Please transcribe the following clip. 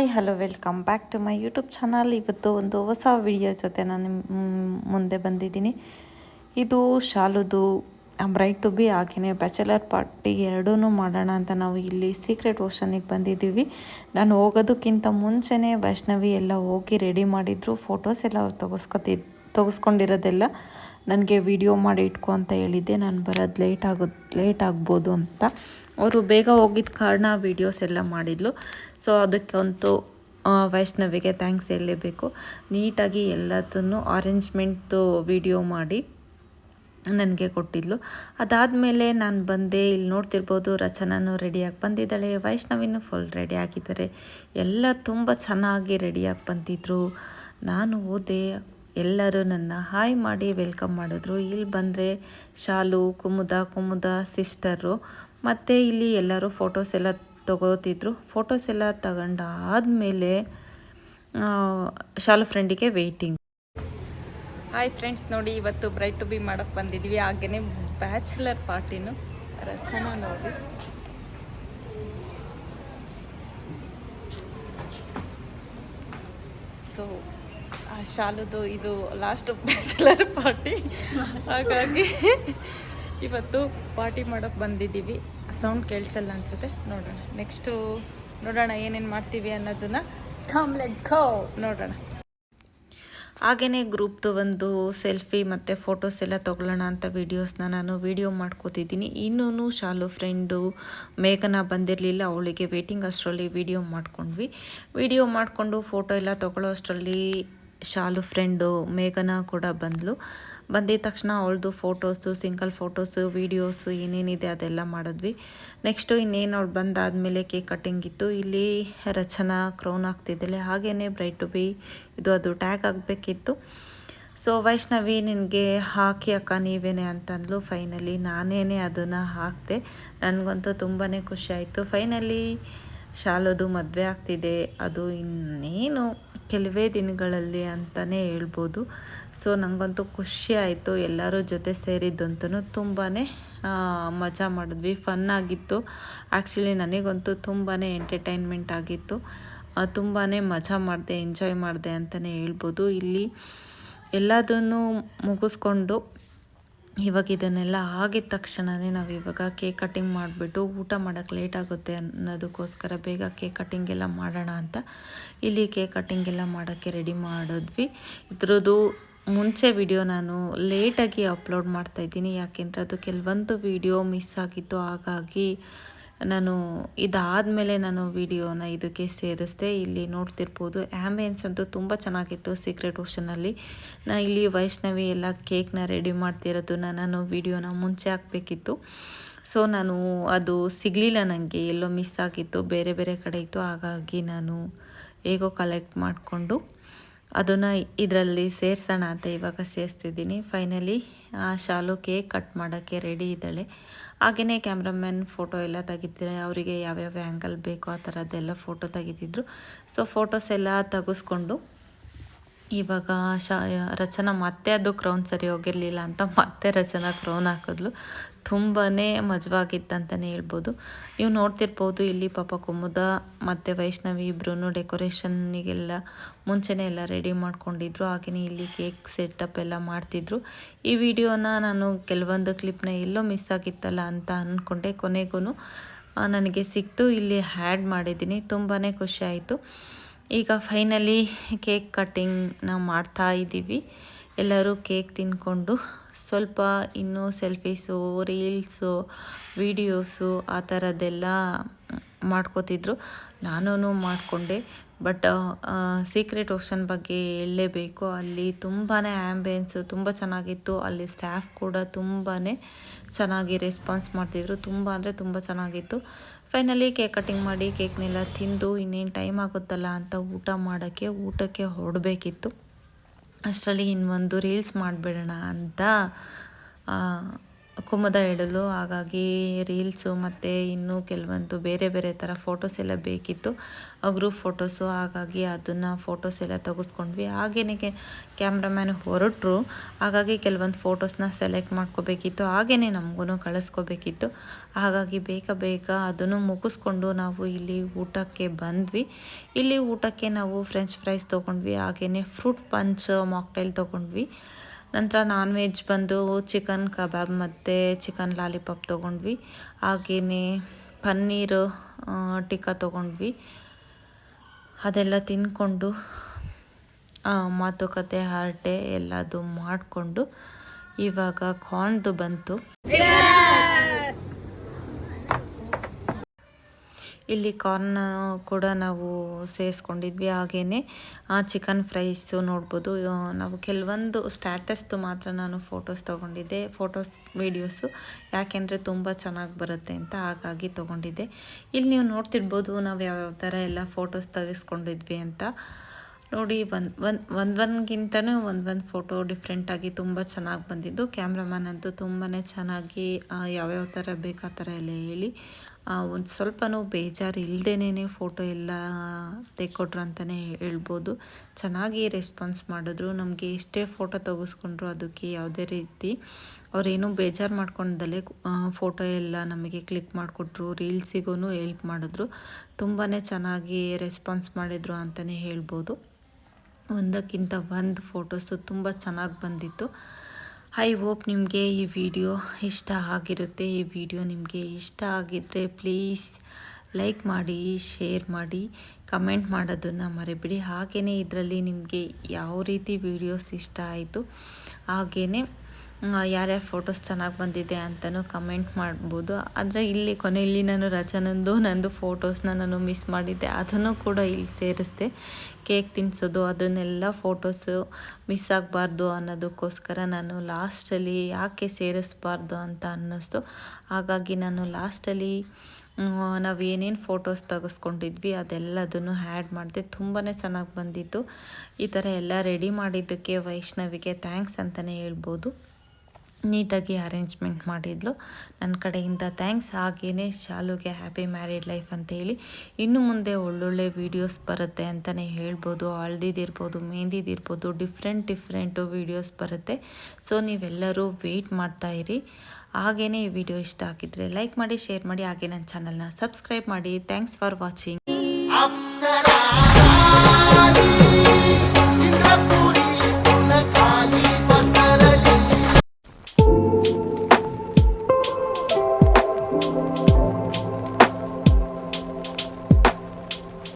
Hi hello welcome back to my YouTube channel. ಇವತ್ತು ಒಂದು ಹೊಸ ವಿಡಿಯೋ ಜೊತೆ ನಾನು ಮುಂದೆ ಬಂದಿದ್ದೀನಿ. ಇದು ಶಾಲುದು ಬ್ರೈಟ್ ಟು ಬಿ ಹಾಗೆಯೇ ಬ್ಯಾಚುಲರ್ ಪಾರ್ಟಿ ಎರಡೂ ಮಾಡೋಣ ಅಂತ ನಾವು ಇಲ್ಲಿ ಸೀಕ್ರೆಟ್ ಓಷನಿಗೆ ಬಂದಿದ್ದೀವಿ. ನಾನು ಹೋಗೋದಕ್ಕಿಂತ ಮುಂಚೆನೇ ವೈಷ್ಣವಿ ಎಲ್ಲ ಹೋಗಿ ರೆಡಿ ಮಾಡಿದ್ರು. ಫೋಟೋಸ್ ಎಲ್ಲ ಅವ್ರು ತೆಗೆಸ್ಕೊಂಡಿರೋದೆಲ್ಲ ನನಗೆ ವಿಡಿಯೋ ಮಾಡಿ ಇಟ್ಕೊ ಅಂತ ಹೇಳಿದ್ದೆ. ನಾನು ಬರೋದು ಲೇಟ್ ಆಗ್ಬೋದು ಅಂತ. ಅವರು ಬೇಗ ಹೋಗಿದ್ದ ಕಾರಣ ವೀಡಿಯೋಸ್ ಎಲ್ಲ ಮಾಡಿದ್ಲು. ಸೊ ಅದಕ್ಕಂತೂ ವೈಷ್ಣವಿಗೆ ಥ್ಯಾಂಕ್ಸ್ ಹೇಳಲೇಬೇಕು. ನೀಟಾಗಿ ಎಲ್ಲದನ್ನು ಅರೇಂಜ್ಮೆಂಟ್ದು ವಿಡಿಯೋ ಮಾಡಿ ನನಗೆ ಕೊಟ್ಟಿದ್ಲು. ಅದಾದಮೇಲೆ ನಾನು ಬಂದೆ. ಇಲ್ಲಿ ನೋಡ್ತಿರ್ಬೋದು ರಚನಾನು ರೆಡಿಯಾಗಿ ಬಂದಿದ್ದಾಳೆ, ವೈಷ್ಣವಿನೂ ಫುಲ್ ರೆಡಿ ಆಗಿದ್ದಾರೆ. ಎಲ್ಲ ತುಂಬ ಚೆನ್ನಾಗಿ ರೆಡಿಯಾಗಿ ಬಂದಿದ್ದರು. ನಾನು ಹೋದೆ, ಎಲ್ಲರೂ ನನ್ನ ಹಾಯ್ ಮಾಡಿ ವೆಲ್ಕಮ್ ಮಾಡಿದ್ರು. ಇಲ್ಲಿ ಬಂದರೆ ಶಾಲು, ಕುಮುದ ಸಿಸ್ಟರು ಮತ್ತು ಇಲ್ಲಿ ಎಲ್ಲರೂ ಫೋಟೋಸ್ ಎಲ್ಲ ತಗೋತಿದ್ರು. ಫೋಟೋಸ್ ಎಲ್ಲ ತಗೊಂಡಾದಮೇಲೆ ಶಾಲು ಫ್ರೆಂಡಿಗೆ ವೆಯ್ಟಿಂಗ್. ಹಾಯ್ ಫ್ರೆಂಡ್ಸ್, ನೋಡಿ ಇವತ್ತು ಬ್ರೈಟ್ ಟು ಬಿ ಮಾಡೋಕ್ಕೆ ಬಂದಿದ್ವಿ. ಹಾಗೆಯೇ ಬ್ಯಾಚುಲರ್ ಪಾರ್ಟಿನೂ ರಚನಾ ನೋಡಿ. ಸೊ ಶಾಲುದು ಇದು ಲಾಸ್ಟ್ ಬ್ಯಾಚುಲರ್ ಪಾರ್ಟಿ, ಹಾಗಾಗಿ ಇವತ್ತು ಪಾರ್ಟಿ ಮಾಡೋಕ್ಕೆ ಬಂದಿದ್ದೀವಿ. ಸೌಂಡ್ ಕೇಳಿಸಲ್ಲ ಅನಿಸುತ್ತೆ. ನೋಡೋಣ ಏನೇನು ಮಾಡ್ತೀವಿ ಅನ್ನೋದನ್ನು ನೋಡೋಣ. ಹಾಗೆಯೇ ಗ್ರೂಪ್ದು ಒಂದು ಸೆಲ್ಫಿ ಮತ್ತು ಫೋಟೋಸ್ ಎಲ್ಲ ತೊಗೊಳ್ಳೋಣ ಅಂತ ವೀಡಿಯೋಸ್ನ ನಾನು ವಿಡಿಯೋ ಮಾಡ್ಕೋತಿದ್ದೀನಿ. ಇನ್ನೂ ಶಾಲು ಫ್ರೆಂಡು ಮೇಘನ ಬಂದಿರಲಿಲ್ಲ, ಅವಳಿಗೆ ವೇಟಿಂಗ್ ಅಷ್ಟರಲ್ಲಿ ವಿಡಿಯೋ ಮಾಡಿಕೊಂಡು ಫೋಟೋ ಎಲ್ಲ ತೊಗೊಳ್ಳೋ ಅಷ್ಟರಲ್ಲಿ ಶಾಲು ಫ್ರೆಂಡು ಮೇಘನ ಕೂಡ ಬಂದಿದ್ದ ತಕ್ಷಣ ಅವಳದು ಫೋಟೋಸು, ಸಿಂಗಲ್ ಫೋಟೋಸು, ವೀಡಿಯೋಸು ಏನೇನಿದೆ ಅದೆಲ್ಲ ಮಾಡಿದ್ವಿ. ನೆಕ್ಸ್ಟು ಇನ್ನೇನು ಅವಳು ಬಂದಾದಮೇಲೆ ಕೇಕ್ ಕಟ್ಟಿಂಗ್ ಇತ್ತು. ಇಲ್ಲಿ ರಚನಾ ಕ್ರೌನ್ ಆಗ್ತಿದ್ದಾಳೆ. ಹಾಗೆಯೇ ಬ್ರೈಟ್ ಟು ಬಿ ಅದು ಟ್ಯಾಗ್ ಆಗಬೇಕಿತ್ತು. ಸೊ ವೈಷ್ಣವಿ ನಿನಗೆ ಹಾಕಿ ಅಕ್ಕ ನೀವೇನೆ ಅಂತಂದ್ಲು. ಫೈನಲಿ ನಾನೇನೆ ಅದನ್ನು ಹಾಕಿದೆ. ನನಗಂತೂ ತುಂಬಾ ಖುಷಿ ಆಯಿತು. ಫೈನಲಿ ಶಾಲುದು ಮದುವೆ ಆಗ್ತಿದೆ. ಅದು ಇನ್ನೇನು ಕೆಲವೇ ದಿನಗಳಲ್ಲಿ ಅಂತಲೇ ಹೇಳ್ಬೋದು. ಸೊ ನನಗಂತೂ ಖುಷಿ ಆಯಿತು. ಎಲ್ಲರೂ ಜೊತೆ ಸೇರಿದ್ದಂತೂ ತುಂಬಾ ಮಜಾ ಮಾಡಿದ್ವಿ, ಫನ್ ಆಗಿತ್ತು. ಆ್ಯಕ್ಚುಲಿ ನನಗಂತೂ ತುಂಬಾ ಎಂಟರ್ಟೈನ್ಮೆಂಟ್ ಆಗಿತ್ತು. ತುಂಬಾ ಮಜಾ ಮಾಡಿದೆ, ಎಂಜಾಯ್ ಮಾಡಿದೆ ಅಂತಲೇ ಹೇಳ್ಬೋದು. ಇಲ್ಲಿ ಎಲ್ಲದನ್ನು ಮುಗಿಸ್ಕೊಂಡು ಇವಾಗ ಇದನ್ನೆಲ್ಲ ಆಗಿದ ತಕ್ಷಣವೇ ನಾವು ಇವಾಗ ಕೇಕ್ ಕಟ್ಟಿಂಗ್ ಮಾಡಿಬಿಟ್ಟು ಊಟ ಮಾಡೋಕ್ಕೆ ಲೇಟ್ ಆಗುತ್ತೆ ಅನ್ನೋದಕ್ಕೋಸ್ಕರ ಬೇಗ ಕೇಕ್ ಕಟ್ಟಿಂಗ್ ಎಲ್ಲ ಮಾಡೋಣ ಅಂತ ಇಲ್ಲಿ ಕೇಕ್ ಕಟ್ಟಿಂಗ್ ಎಲ್ಲ ಮಾಡೋಕ್ಕೆ ರೆಡಿ ಮಾಡಿದ್ವಿ. ಇದ್ರದ್ದು ಮುಂಚೆ ವಿಡಿಯೋ ನಾನು ಲೇಟಾಗಿ ಅಪ್ಲೋಡ್ ಮಾಡ್ತಾಯಿದ್ದೀನಿ, ಯಾಕೆಂದರೆ ಅದು ಕೆಲವೊಂದು ವಿಡಿಯೋ ಮಿಸ್ ಆಗಿತ್ತು. ಹಾಗಾಗಿ ಇದಾದಮೇಲೆ ನಾನು ವಿಡಿಯೋನ ಇದಕ್ಕೆ ಸೇರಿಸ್ದೆ. ಇಲ್ಲಿ ನೋಡ್ತಿರ್ಬೋದು ಆ್ಯಂಬಿಯನ್ಸ್ ಅಂತೂ ತುಂಬ ಚೆನ್ನಾಗಿತ್ತು ಸೀಕ್ರೆಟ್ ಓಷನಲ್ಲಿ. ಇಲ್ಲಿ ವೈಷ್ಣವಿ ಎಲ್ಲ ಕೇಕ್ನ ರೆಡಿ ಮಾಡ್ತಿರೋದನ್ನ ನಾನು ವಿಡಿಯೋನ ಮುಂಚೆ ಹಾಕಬೇಕಿತ್ತು. ಸೊ ಅದು ಸಿಗಲಿಲ್ಲ, ನನಗೆ ಎಲ್ಲೋ ಮಿಸ್ ಆಗಿತ್ತು, ಬೇರೆ ಕಡೆ ಇತ್ತು. ಹಾಗಾಗಿ ನಾನು ಹೇಗೋ ಕಲೆಕ್ಟ್ ಮಾಡಿಕೊಂಡು ಅದನ್ನು ಇದರಲ್ಲಿ ಸೇರಿಸೋಣ ಅಂತ ಇವಾಗ ಸೇರಿಸ್ತಿದ್ದೀನಿ. ಫೈನಲಿ ಶಾಲು ಕೇಕ್ ಕಟ್ ಮಾಡೋಕ್ಕೆ ರೆಡಿ ಇದ್ದಾಳೆ. ಹಾಗೆಯೇ ಕ್ಯಾಮ್ರಾಮನ್ ಫೋಟೋ ಎಲ್ಲ ತೆಗಿತಾರೆ. ಅವರಿಗೆ ಯಾವ್ಯಾವ ಆ್ಯಂಗಲ್ ಬೇಕೋ ಆ ಥರದ್ದೆಲ್ಲ ಫೋಟೋ ತೆಗಿತಿದ್ರು. ಸೊ ಫೋಟೋಸ್ ಎಲ್ಲ ತೆಗೆಸ್ಕೊಂಡು ಇವಾಗ ರಚನಾ ಮತ್ತೆ ಅದು ಕ್ರೌನ್ ಸರಿ ಹೋಗಿರಲಿಲ್ಲ ಅಂತ ಮತ್ತೆ ರಚನಾ ಕ್ರೌನ್ ಹಾಕಿದ್ಲು. ತುಂಬಾ ಮಜವಾಗಿತ್ತಂತಲೇ ಹೇಳ್ಬೋದು. ನೀವು ನೋಡ್ತಿರ್ಬೋದು ಇಲ್ಲಿ ಪಾಪ ಕುಮುದ ಮತ್ತು ವೈಷ್ಣವಿ ಇಬ್ಬರೂ ಡೆಕೋರೇಷನ್ನಿಗೆಲ್ಲ ಮುಂಚೆನೇ ಎಲ್ಲ ರೆಡಿ ಮಾಡ್ಕೊಂಡಿದ್ರು. ಹಾಗೆಯೇ ಇಲ್ಲಿ ಕೇಕ್ ಸೆಟಪ್ ಎಲ್ಲ ಮಾಡ್ತಿದ್ರು. ಈ ವಿಡಿಯೋನ ನಾನು ಕೆಲವೊಂದು ಕ್ಲಿಪ್ನ ಎಲ್ಲೋ ಮಿಸ್ ಆಗಿತ್ತಲ್ಲ ಅಂತ ಅಂದ್ಕೊಂಡೆ. ಕೊನೆಗೂ ನನಗೆ ಸಿಕ್ತು, ಇಲ್ಲಿ ಹ್ಯಾಡ್ ಮಾಡಿದ್ದೀನಿ. ತುಂಬಾ ಖುಷಿ ಆಯಿತು. ಈಗ ಫೈನಲಿ ಕೇಕ್ ಕಟ್ಟಿಂಗ್ನ ಮಾಡ್ತಾ ಇದ್ದೀವಿ. ಎಲ್ಲರೂ ಕೇಕ್ ತಿಂದ್ಕೊಂಡು ಸ್ವಲ್ಪ ಇನ್ನೂ ಸೆಲ್ಫೀಸು, ರೀಲ್ಸು, ವೀಡಿಯೋಸು ಆ ಥರದ್ದೆಲ್ಲ ಮಾಡ್ಕೋತಿದ್ರು. ನಾನೂ ಮಾಡಿಕೊಂಡೆ. ಬಟ್ ಸೀಕ್ರೆಟ್ ಓಷನ್ ಬಗ್ಗೆ ಹೇಳಲೇಬೇಕು. ಅಲ್ಲಿ ತುಂಬಾ ಆ್ಯಂಬಿಯನ್ಸು ತುಂಬ ಚೆನ್ನಾಗಿತ್ತು. ಅಲ್ಲಿ ಸ್ಟಾಫ್ ಕೂಡ ತುಂಬಾ ಚೆನ್ನಾಗಿ ರೆಸ್ಪಾನ್ಸ್ ಮಾಡ್ತಿದ್ರು. ತುಂಬ ಅಂದರೆ ತುಂಬ ಚೆನ್ನಾಗಿತ್ತು. ಫೈನಲಿ ಕೇಕ್ ಕಟ್ಟಿಂಗ್ ಮಾಡಿ ಕೇಕ್ನೆಲ್ಲ ತಿಂದು ಇನ್ನೇನು ಟೈಮ್ ಆಗುತ್ತಲ್ಲ ಅಂತ ಊಟಕ್ಕೆ ಹೊರಡಬೇಕಿತ್ತು. ಅಷ್ಟರಲ್ಲಿ ಇನ್ನೊಂದು ರೀಲ್ಸ್ ಮಾಡಿಬಿಡೋಣ ಅಂತ ಕುಮುದ ಇಡಲು, ಹಾಗಾಗಿ ರೀಲ್ಸು ಮತ್ತು ಇನ್ನೂ ಕೆಲವೊಂದು ಬೇರೆ ಬೇರೆ ಥರ ಫೋಟೋಸ್ ಎಲ್ಲ ಬೇಕಿತ್ತು, ಗ್ರೂಪ್ ಫೋಟೋಸು. ಹಾಗಾಗಿ ಅದನ್ನು ಫೋಟೋಸ್ ಎಲ್ಲ ತೆಗೆಸ್ಕೊಂಡ್ವಿ. ಹಾಗೇನೆ ಕ್ಯಾಮ್ರಾಮ್ಯಾನ್ ಹೊರಟರು, ಹಾಗಾಗಿ ಕೆಲವೊಂದು ಫೋಟೋಸ್ನ ಸೆಲೆಕ್ಟ್ ಮಾಡ್ಕೋಬೇಕಿತ್ತು, ಹಾಗೆಯೇ ನಮಗೂ ಕಳಿಸ್ಕೋಬೇಕಿತ್ತು. ಹಾಗಾಗಿ ಬೇಗ ಅದನ್ನು ಮುಗಿಸ್ಕೊಂಡು ನಾವು ಇಲ್ಲಿ ಊಟಕ್ಕೆ ಬಂದ್ವಿ. ಇಲ್ಲಿ ಊಟಕ್ಕೆ ನಾವು ಫ್ರೆಂಚ್ ಫ್ರೈಸ್ ತೊಗೊಂಡ್ವಿ, ಹಾಗೆಯೇ ಫ್ರೂಟ್ ಪಂಚ್ ಮಾಕ್ಟೈಲ್ ತೊಗೊಂಡ್ವಿ. ನಂತರ ನಾನ್ ವೆಜ್ ಬಂದು ಚಿಕನ್ ಕಬಾಬ್ ಮತ್ತು ಚಿಕನ್ ಲಾಲಿಪಾಪ್ ತೊಗೊಂಡ್ವಿ, ಹಾಗೆಯೇ ಪನ್ನೀರ್ ಟಿಕ್ಕಾ ತೊಗೊಂಡ್ವಿ. ಅದೆಲ್ಲ ತಿಂದ್ಕೊಂಡು ಮಾತುಕತೆ ಹರಟೆ ಎಲ್ಲದು ಮಾಡಿಕೊಂಡು ಇವಾಗ ಕಾರ್ನ್ದು ಬಂತು. ಇಲ್ಲಿ ಕಾರ್ನ್ ಕೂಡ ನಾವು ಸೇರಿಸ್ಕೊಂಡಿದ್ವಿ. ಹಾಗೆಯೇ ಚಿಕನ್ ಫ್ರೈಸು ನೋಡ್ಬೋದು. ನಾವು ಕೆಲವೊಂದು ಸ್ಟ್ಯಾಟಸ್ದು ಮಾತ್ರ ನಾನು ಫೋಟೋಸ್ ತೊಗೊಂಡಿದ್ದೆ, ವೀಡಿಯೋಸು, ಯಾಕೆಂದರೆ ತುಂಬ ಚೆನ್ನಾಗಿ ಬರುತ್ತೆ ಅಂತ, ಹಾಗಾಗಿ ತೊಗೊಂಡಿದ್ದೆ. ಇಲ್ಲಿ ನೀವು ನೋಡ್ತಿರ್ಬೋದು ನಾವು ಯಾವ್ಯಾವ ಥರ ಎಲ್ಲ ಫೋಟೋಸ್ ತೆಗೆಸ್ಕೊಂಡಿದ್ವಿ ಅಂತ. ನೋಡಿ, ಒಂದೊಂದ್ಗಿಂತನೂ ಒಂದೊಂದು ಫೋಟೋ ಡಿಫ್ರೆಂಟಾಗಿ ತುಂಬ ಚೆನ್ನಾಗಿ ಬಂದಿದ್ದು. ಕ್ಯಾಮ್ರಾಮ್ಯಾನ್ ಅಂತೂ ತುಂಬಾ ಚೆನ್ನಾಗಿ ಯಾವ್ಯಾವ ಥರ ಬೇಕು ಆ ಥರ ಎಲ್ಲ ಹೇಳಿ ಒಂದು ಸ್ವಲ್ಪನೂ ಬೇಜಾರು ಇಲ್ಲದೇನೆ ಫೋಟೋ ಎಲ್ಲ ತೆಕ್ಕೊಟ್ರು ಅಂತಲೇ ಹೇಳ್ಬೋದು. ಚೆನ್ನಾಗಿ ರೆಸ್ಪಾನ್ಸ್ ಮಾಡಿದ್ರು. ನಮಗೆ ಎಷ್ಟೇ ಫೋಟೋ ತೆಗೆಸ್ಕೊಂಡ್ರು ಅದಕ್ಕೆ ಯಾವುದೇ ರೀತಿ ಅವರೇನೂ ಬೇಜಾರು ಮಾಡ್ಕೊಂಡಲ್ಲೇ ಫೋಟೋ ಎಲ್ಲ ನಮಗೆ ಕ್ಲಿಕ್ ಮಾಡಿಕೊಟ್ರು, ರೀಲ್ಸಿಗೂ ಹೆಲ್ಪ್ ಮಾಡಿದ್ರು. ತುಂಬಾ ಚೆನ್ನಾಗಿ ರೆಸ್ಪಾನ್ಸ್ ಮಾಡಿದರು ಅಂತಲೇ ಹೇಳ್ಬೋದು. ಒಂದಕ್ಕಿಂತ ಒಂದು ಫೋಟೋಸು ತುಂಬ ಚೆನ್ನಾಗಿ ಬಂದಿತ್ತು. ಐ ಹೋಪ್ ನಿಮಗೆ ಈ ವಿಡಿಯೋ ಇಷ್ಟ ಆಗಿರುತ್ತೆ. ಈ ವಿಡಿಯೋ ನಿಮಗೆ ಇಷ್ಟ ಆಗಿದ್ದರೆ ಪ್ಲೀಸ್ ಲೈಕ್ ಮಾಡಿ, ಶೇರ್ ಮಾಡಿ, ಕಮೆಂಟ್ ಮಾಡೋದನ್ನು ಮರಿಬೇಡಿ. ಹಾಗೆಯೇ ಇದರಲ್ಲಿ ನಿಮಗೆ ಯಾವ ರೀತಿ ವಿಡಿಯೋಸ್ ಇಷ್ಟ ಆಯಿತು, ಹಾಗೆಯೇ ಯಾರ್ಯಾರು ಫೋಟೋಸ್ ಚೆನ್ನಾಗಿ ಬಂದಿದೆ ಅಂತಲೂ ಕಮೆಂಟ್ ಮಾಡ್ಬೋದು. ಆದರೆ ಇಲ್ಲಿ ಕೊನೆಯಲ್ಲಿ ನಾನು ನಂದು ಫೋಟೋಸ್ನ ನಾನು ಮಿಸ್ ಮಾಡಿದ್ದೆ, ಅದನ್ನು ಕೂಡ ಇಲ್ಲಿ ಸೇರಿಸ್ದೆ. ಕೇಕ್ ತಿನ್ನಿಸೋದು ಅದನ್ನೆಲ್ಲ ಫೋಟೋಸು ಮಿಸ್ ಆಗಬಾರ್ದು ಅನ್ನೋದಕ್ಕೋಸ್ಕರ ನಾನು ಲಾಸ್ಟಲ್ಲಿ ಯಾಕೆ ಸೇರಿಸ್ಬಾರ್ದು ಅಂತ ಅನ್ನಿಸ್ತು. ಹಾಗಾಗಿ ನಾನು ಲಾಸ್ಟಲ್ಲಿ ನಾವು ಏನೇನು ಫೋಟೋಸ್ ತೆಗೆಸ್ಕೊಂಡಿದ್ವಿ ಅದೆಲ್ಲದನ್ನು ಆ್ಯಡ್ ಮಾಡಿದೆ. ತುಂಬಾ ಚೆನ್ನಾಗಿ ಬಂದಿತ್ತು. ಈ ಥರ ಎಲ್ಲ ರೆಡಿ ಮಾಡಿದ್ದಕ್ಕೆ ವೈಷ್ಣವಿಗೆ ಥ್ಯಾಂಕ್ಸ್ ಅಂತಲೇ ಹೇಳ್ಬೋದು. ನೀಟಾಗಿ ಅರೇಂಜ್ಮೆಂಟ್ ಮಾಡಿದ್ಲು, ನನ್ನ ಕಡೆಯಿಂದ ಥ್ಯಾಂಕ್ಸ್. ಹಾಗೆಯೇ ಶಾಲುಗೆ ಹ್ಯಾಪಿ ಮ್ಯಾರಿಡ್ ಲೈಫ್ ಅಂತೇಳಿ ಇನ್ನು ಮುಂದೆ ಒಳ್ಳೊಳ್ಳೆ ವೀಡಿಯೋಸ್ ಬರುತ್ತೆ ಅಂತಲೇ ಹೇಳ್ಬೋದು. ಹಳ್ದಿದಿರ್ಬೋದು, ಮೆಹಂದಿದಿರ್ಬೋದು, ಡಿಫ್ರೆಂಟು ವೀಡಿಯೋಸ್ ಬರುತ್ತೆ. ಸೊ ನೀವೆಲ್ಲರೂ ವೆಯ್ಟ್ ಮಾಡ್ತಾಯಿರಿ. ಹಾಗೆಯೇ ಈ ವಿಡಿಯೋ ಇಷ್ಟ ಆಗಿದ್ದರೆ ಲೈಕ್ ಮಾಡಿ, ಶೇರ್ ಮಾಡಿ, ಹಾಗೆ ನನ್ನ ಚಾನಲ್ನ ಸಬ್ಸ್ಕ್ರೈಬ್ ಮಾಡಿ. Thanks for watching.